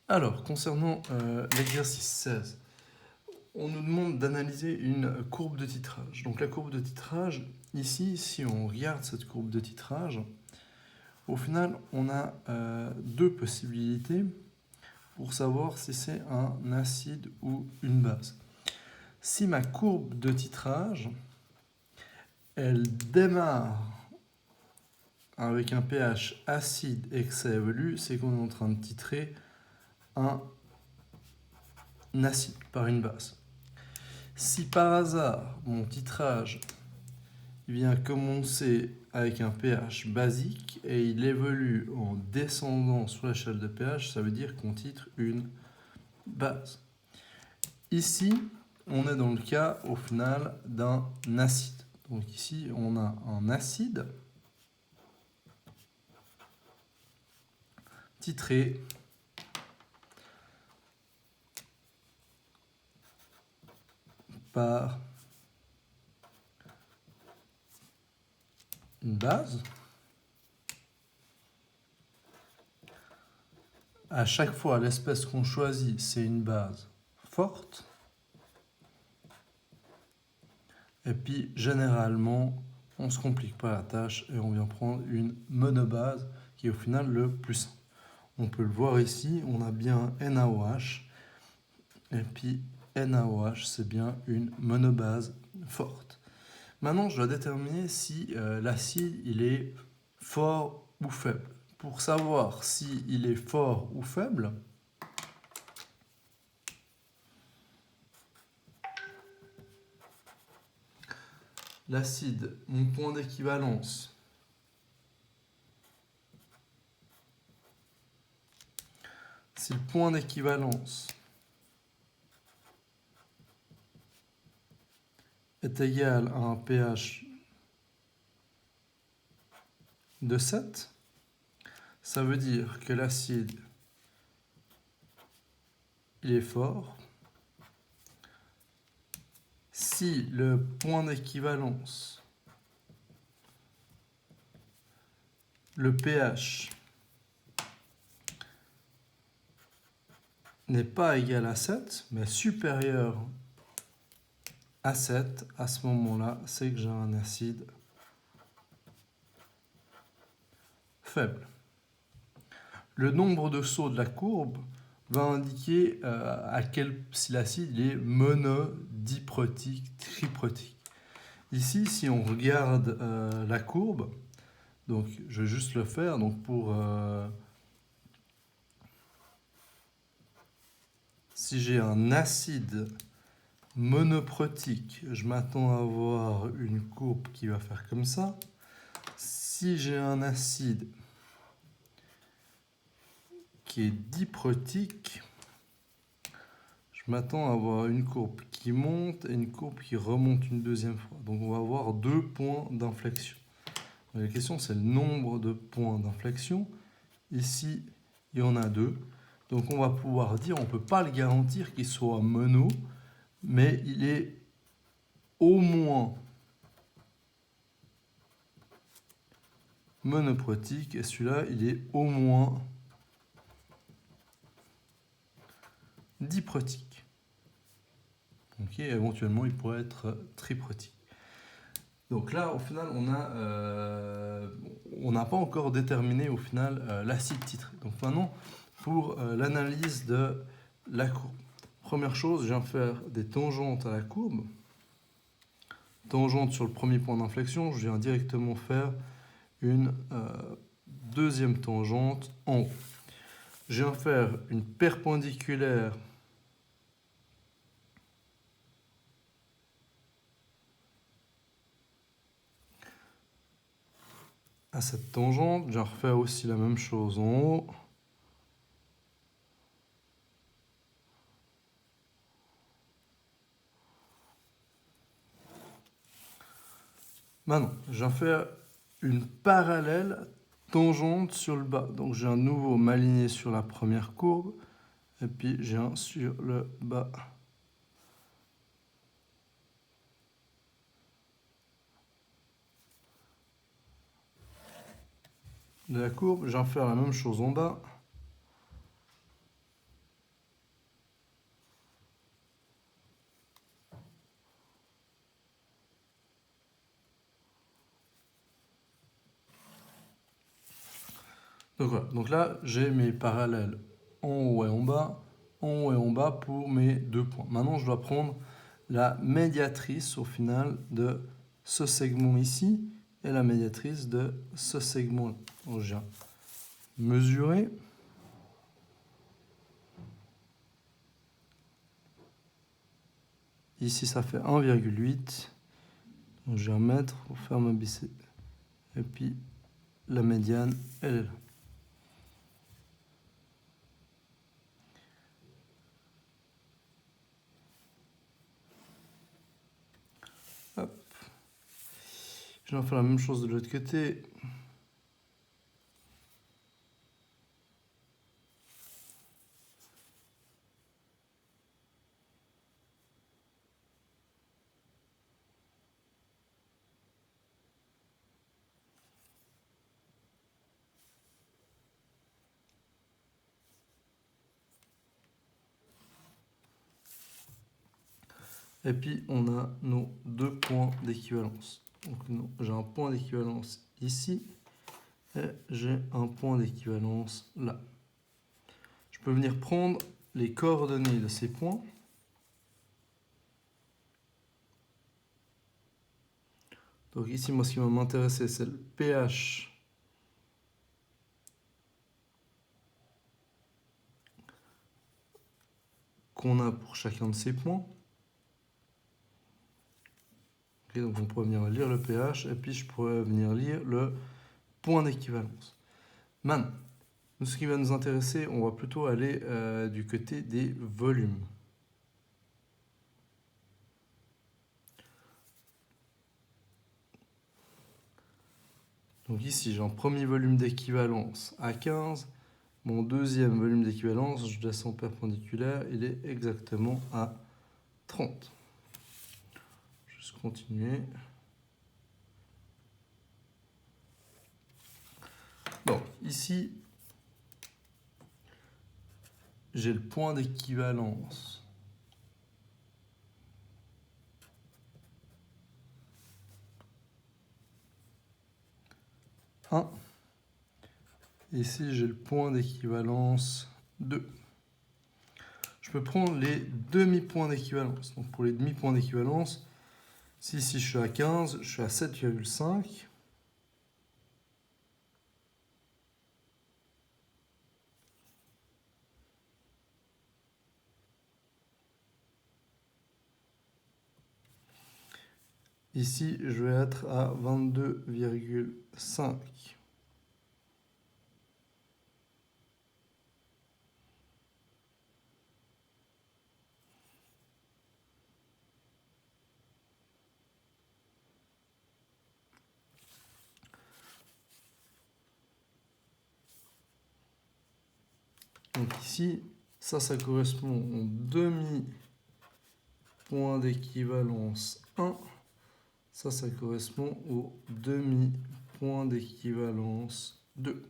Alors, concernant l'exercice 16, on nous demande d'analyser une courbe de titrage. Donc la courbe de titrage, ici, si on regarde cette courbe de titrage, au final, on a deux possibilités pour savoir si c'est un acide ou une base. Si ma courbe de titrage, elle démarre avec un pH acide et que ça évolue, c'est qu'on est en train de titrer un acide par une base. Si par hasard mon titrage vient commencer avec un pH basique et il évolue en descendant sur l'échelle de pH, ça veut dire qu'on titre une base. Ici, on est dans le cas au final d'un acide. Donc ici, on a un acide titré par une base. À chaque fois, l'espèce qu'on choisit, c'est une base forte. Et puis, généralement, on ne se complique pas la tâche et on vient prendre une monobase qui est au final le plus simple. On peut le voir ici, on a bien NaOH. Et puis, NaOH, c'est bien une monobase forte. Maintenant, je dois déterminer si l'acide il est fort ou faible. Pour savoir s'il est fort ou faible, l'acide, mon point d'équivalence, si le point d'équivalence est égal à un pH de 7, ça veut dire que l'acide il est fort. Si le point d'équivalence, le pH, n'est pas égal à 7, mais supérieur à 7, à ce moment-là, c'est que j'ai un acide faible. Le nombre de sauts de la courbe va indiquer si l'acide est monodiprotique, triprotique. Ici, si on regarde la courbe, donc je vais juste le faire, donc si j'ai un acide monoprotique, je m'attends à avoir une courbe qui va faire comme ça. Si j'ai un acide qui est diprotique, je m'attends à avoir une courbe qui monte et une courbe qui remonte une deuxième fois. Donc on va avoir deux points d'inflexion. La question c'est le nombre de points d'inflexion. Ici, il y en a deux. Donc on va pouvoir dire, on ne peut pas le garantir qu'il soit mono, mais il est au moins monoprotique et celui-là, il est au moins diprotique. Donc éventuellement, il pourrait être triprotique. Donc là, au final, on n'a pas encore déterminé au final l'acide titré. Donc maintenant, pour l'analyse de la courbe. Première chose, je viens faire des tangentes à la courbe. Tangente sur le premier point d'inflexion, je viens directement faire une deuxième tangente en haut. Je viens faire une perpendiculaire à cette tangente. Je viens refaire aussi la même chose en haut. Maintenant, je viens faire une parallèle tangente sur le bas. Donc, je viens à nouveau m'aligner sur la première courbe. Et puis, je viens sur le bas de la courbe. Je viens faire la même chose en bas. Donc voilà, donc là j'ai mes parallèles en haut et en bas pour mes 2 points. Maintenant je dois prendre la médiatrice au final de ce segment ici et la médiatrice de ce segment-là. Donc je viens mesurer. Ici ça fait 1,8. Donc je viens mettre pour faire ma BC. Et puis la médiane, elle est là. Hop. Je vais faire la même chose de l'autre côté. Et puis on a nos 2 points d'équivalence. Donc j'ai un point d'équivalence ici et j'ai un point d'équivalence là. Je peux venir prendre les coordonnées de ces points. Donc ici, moi, ce qui va m'intéresser, c'est le pH qu'on a pour chacun de ces points. Okay, donc on pourrait venir lire le pH et puis je pourrais venir lire le point d'équivalence. Maintenant, ce qui va nous intéresser, on va plutôt aller du côté des volumes. Donc ici, j'ai un premier volume d'équivalence à 15. Mon deuxième volume d'équivalence, je descends perpendiculaire, il est exactement à 30. Juste continuer. Bon, ici, j'ai le point d'équivalence. Ici, j'ai le point d'équivalence 2. Je peux prendre les demi-points d'équivalence. Donc pour les demi-points d'équivalence, si je suis à 15, je suis à 7,5. Ici, je vais être à 22,5. Donc ici, ça correspond au demi-point d'équivalence 1. Ça correspond au demi-point d'équivalence 2.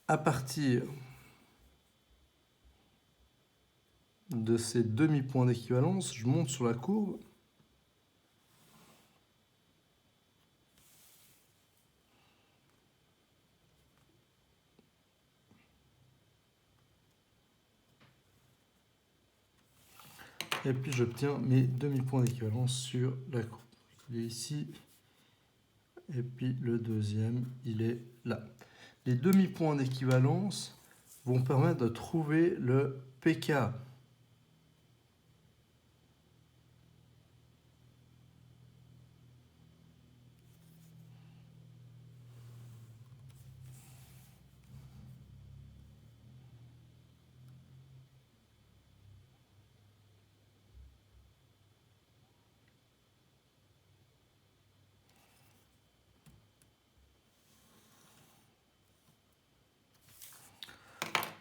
À partir de ces demi-points d'équivalence, je monte sur la courbe. Et puis j'obtiens mes demi-points d'équivalence sur la courbe. Il est ici. Et puis le deuxième, il est là. Les demi-points d'équivalence vont permettre de trouver le pK.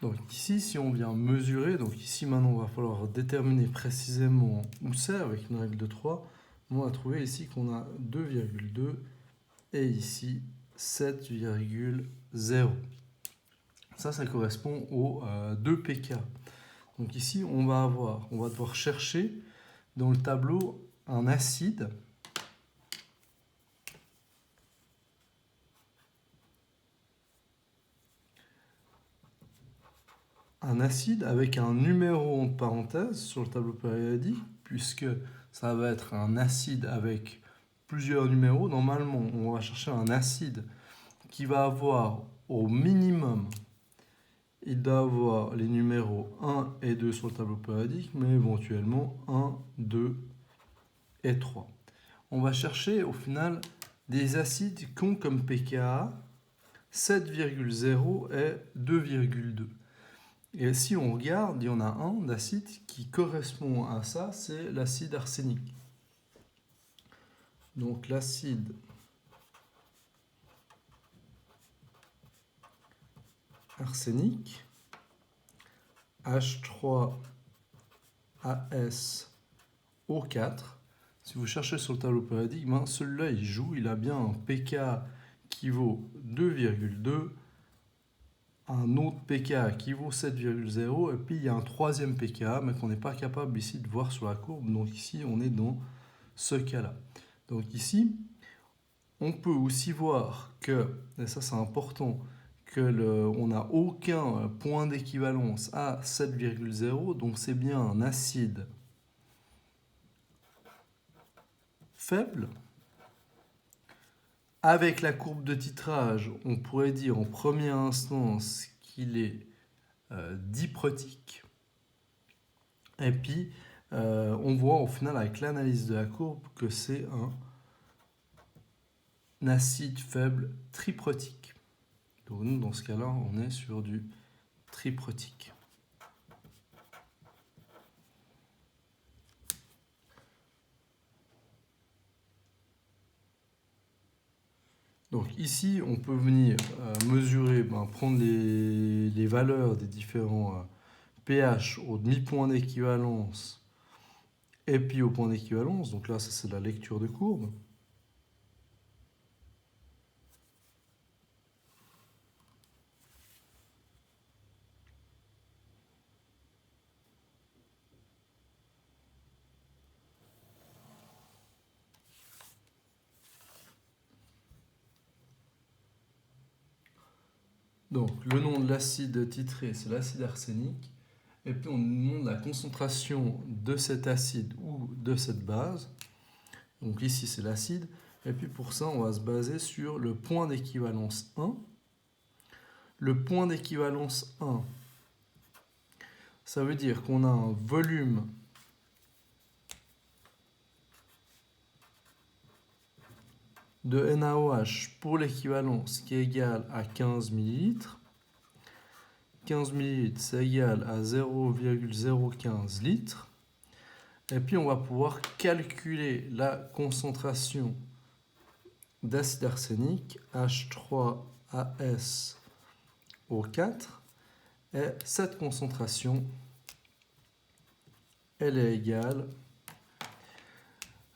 Donc ici, si on vient mesurer, donc ici maintenant on va falloir déterminer précisément où c'est avec une règle de 3. On va trouver ici qu'on a 2,2 et ici 7,0. Ça correspond aux 2 pK. Donc ici, on va devoir chercher dans le tableau un acide. un acide avec un numéro entre parenthèses sur le tableau périodique, puisque ça va être un acide avec plusieurs numéros. Normalement, on va chercher un acide qui va avoir au minimum, il doit avoir les numéros 1 et 2 sur le tableau périodique, mais éventuellement 1, 2 et 3. On va chercher au final des acides qui ont comme pKa 7,0 et 2,2. Et si on regarde, il y en a un d'acide qui correspond à ça, c'est l'acide arsénique. Donc l'acide arsénique, H3AsO4. Si vous cherchez sur le tableau périodique, ben celui-là il joue, il a bien un pK qui vaut 2,2, un autre pKa qui vaut 7,0, et puis il y a un troisième pKa, mais qu'on n'est pas capable ici de voir sur la courbe. Donc ici, on est dans ce cas-là. Donc ici, on peut aussi voir que, et ça c'est important, on n'a aucun point d'équivalence à 7,0, donc c'est bien un acide faible. Avec la courbe de titrage, on pourrait dire en première instance qu'il est diprotique. Et puis, on voit au final avec l'analyse de la courbe que c'est un acide faible triprotique. Donc nous, dans ce cas-là, on est sur du triprotique. Donc ici, on peut venir mesurer, prendre les valeurs des différents pH au demi-point d'équivalence et puis au point d'équivalence. Donc là, ça c'est la lecture de courbe. Donc, le nom de l'acide titré, c'est l'acide arsénique. Et puis, on nous demande la concentration de cet acide ou de cette base. Donc, ici, c'est l'acide. Et puis, pour ça, on va se baser sur le point d'équivalence 1. Le point d'équivalence 1, ça veut dire qu'on a un volume de NaOH pour l'équivalence qui est égal à 15 ml. 15 ml, c'est égal à 0,015 litres. Et puis, on va pouvoir calculer la concentration d'acide arsenic, H3AsO4. Et cette concentration, elle est égale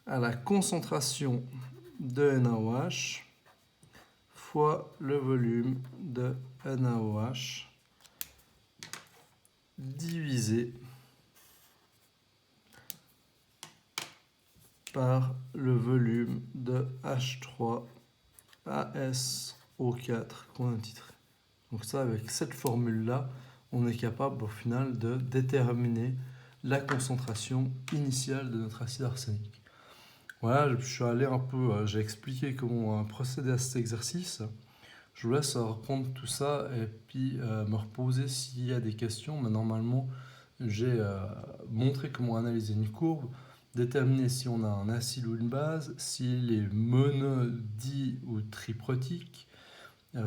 à la concentration de NaOH fois le volume de NaOH divisé par le volume de H3AsO4 qu'on a titré. Donc ça, avec cette formule-là, on est capable au final de déterminer la concentration initiale de notre acide arsenique. Voilà, je suis allé un peu, j'ai expliqué comment procéder à cet exercice. Je vous laisse reprendre tout ça et puis me reposer s'il y a des questions. Mais normalement, j'ai montré comment analyser une courbe, déterminer si on a un acide ou une base, s'il est mono, di ou triprotique,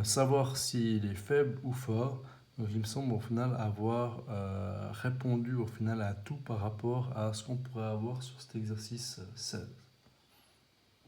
savoir s'il est faible ou fort. Donc il me semble au final avoir répondu au final à tout par rapport à ce qu'on pourrait avoir sur cet exercice 16.